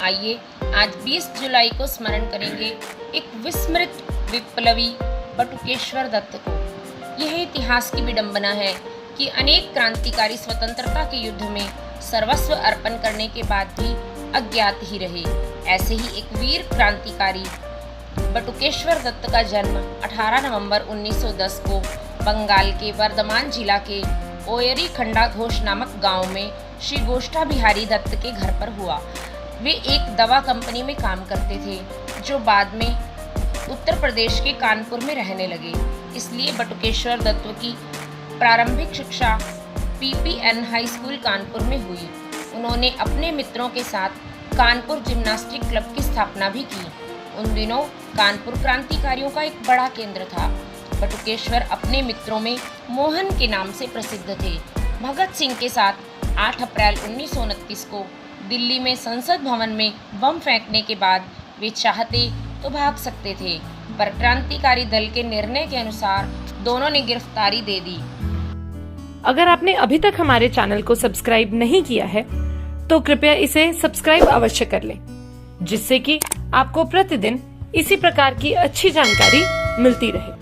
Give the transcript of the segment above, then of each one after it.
आइए आज 20 जुलाई को स्मरण करेंगे एक विस्मृत विप्लवी बटुकेश्वर दत्त को। यह इतिहास की विडंबना है कि अनेक क्रांतिकारी स्वतंत्रता के युद्ध में सर्वस्व अर्पण करने के बाद भी अज्ञात ही रहे। ऐसे ही एक वीर क्रांतिकारी बटुकेश्वर दत्त का जन्म 18 नवंबर 1910 को बंगाल के वर्धमान जिला के ओयरी खंडा घोष नामक गांव में श्री गोष्ठा बिहारी दत्त के घर पर हुआ। वे एक दवा कंपनी में काम करते थे जो बाद में उत्तर प्रदेश के कानपुर में रहने लगे। इसलिए बटुकेश्वर दत्त की प्रारंभिक शिक्षा पीपीएन हाई स्कूल कानपुर में हुई। उन्होंने अपने मित्रों के साथ कानपुर जिम्नास्टिक क्लब की स्थापना भी की। उन दिनों कानपुर क्रांतिकारियों का एक बड़ा केंद्र था। बटुकेश्वर अपने मित्रों में मोहन के नाम से प्रसिद्ध थे। भगत सिंह के साथ 8 अप्रैल 1929 को दिल्ली में संसद भवन में बम फेंकने के बाद वे चाहते तो भाग सकते थे, पर क्रांतिकारी दल के निर्णय के अनुसार दोनों ने गिरफ्तारी दे दी। अगर आपने अभी तक हमारे चैनल को सब्सक्राइब नहीं किया है तो कृपया इसे सब्सक्राइब अवश्य कर लें, जिससे कि आपको प्रतिदिन इसी प्रकार की अच्छी जानकारी मिलती रहे।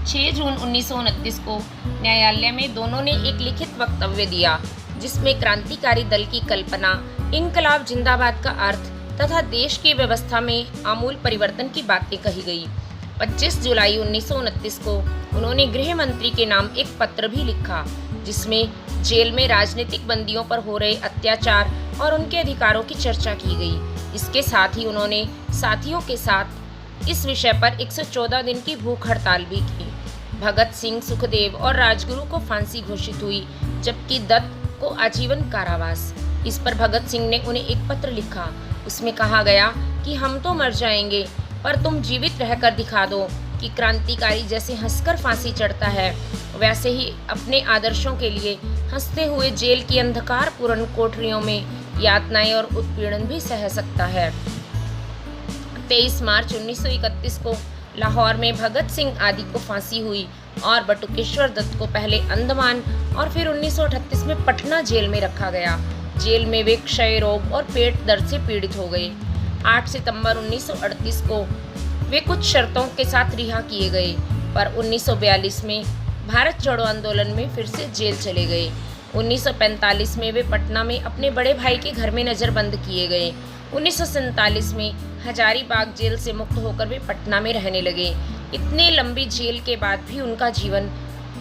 6 जून 1929 को न्यायालय में दोनों ने एक लिखित वक्तव्य दिया जिसमें क्रांतिकारी दल की कल्पना, इनकलाब जिंदाबाद का अर्थ तथा देश की व्यवस्था में आमूल परिवर्तन की बातें कही गई। 25 जुलाई 1929 को उन्होंने गृह मंत्री के नाम एक पत्र भी लिखा जिसमें जेल में राजनीतिक बंदियों पर हो रहे अत्याचार और उनके अधिकारों की चर्चा की गई। इसके साथ ही उन्होंने साथियों के साथ इस विषय पर 114 दिन की भूख हड़ताल भी की। भगत सिंह, सुखदेव और राजगुरु को फांसी घोषित हुई, जबकि दत्त को आजीवन कारावास। इस पर भगत सिंह ने उन्हें एक पत्र लिखा। उसमें कहा गया कि हम तो मर जाएंगे, पर तुम जीवित रहकर दिखा दो कि क्रांतिकारी जैसे हंसकर फांसी चढ़ता है, वैसे ही अपने आदर्शों के लिए हंसते हुए जेल की अंधकारपूर्ण कोठरियों में यातनाएं और उत्पीड़न भी सह सकता है। 23 मार्च 1931 को लाहौर में भगत सिंह आदि को फांसी हुई और बटुकेश्वर दत्त को पहले अंडमान और फिर 1938 में पटना जेल में रखा गया। जेल में वे क्षय रोग और पेट दर्द से पीड़ित हो गए। 8 सितंबर 1938 को वे कुछ शर्तों के साथ रिहा किए गए, पर 1942 में भारत छोड़ो आंदोलन में फिर से जेल चले गए। 1945 में वे पटना में अपने बड़े भाई के घर में नज़रबंद किए गए। 1947 में हजारीबाग जेल से मुक्त होकर वे पटना में रहने लगे। इतनी लंबी जेल के बाद भी उनका जीवन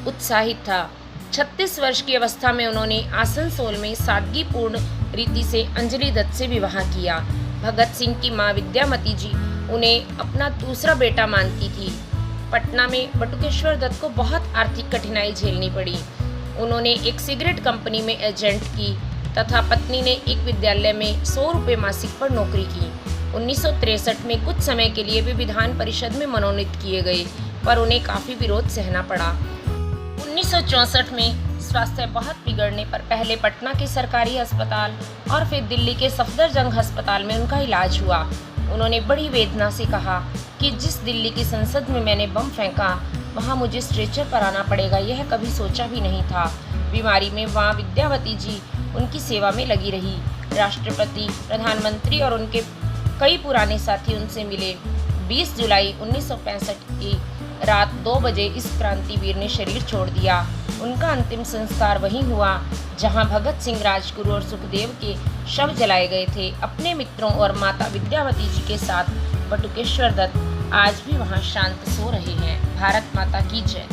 उत्साहित था। 36 वर्ष की अवस्था में उन्होंने आसनसोल में सादगीपूर्ण रीति से अंजलि दत्त से विवाह किया। भगत सिंह की मां विद्यामती जी उन्हें अपना दूसरा बेटा मानती थी। पटना में बटुकेश्वर दत्त को बहुत आर्थिक कठिनाई झेलनी पड़ी। उन्होंने एक सिगरेट कंपनी में एजेंट की तथा पत्नी ने एक विद्यालय में 100 रुपये मासिक पर नौकरी की। 1963 में कुछ समय के लिए वे विधान परिषद में मनोनीत किए गए, पर उन्हें काफ़ी विरोध सहना पड़ा। 1964 में स्वास्थ्य बहुत बिगड़ने पर पहले पटना के सरकारी अस्पताल और फिर दिल्ली के सफदरजंग अस्पताल में उनका इलाज हुआ। उन्होंने बड़ी वेदना से कहा कि जिस दिल्ली की संसद में मैंने बम फेंका वहाँ मुझे स्ट्रेचर पर आना पड़ेगा, यह कभी सोचा भी नहीं था। बीमारी में मां विद्यावती जी उनकी सेवा में लगी रही। राष्ट्रपति, प्रधानमंत्री और उनके कई पुराने साथी उनसे मिले। 20 जुलाई 1965 की रात 2 बजे इस क्रांतिवीर ने शरीर छोड़ दिया। उनका अंतिम संस्कार वहीं हुआ जहां भगत सिंह, राजगुरु और सुखदेव के शव जलाए गए थे। अपने मित्रों और माता विद्यावती जी के साथ बटुकेश्वर दत्त आज भी वहां शांत सो रहे हैं। भारत माता की जय।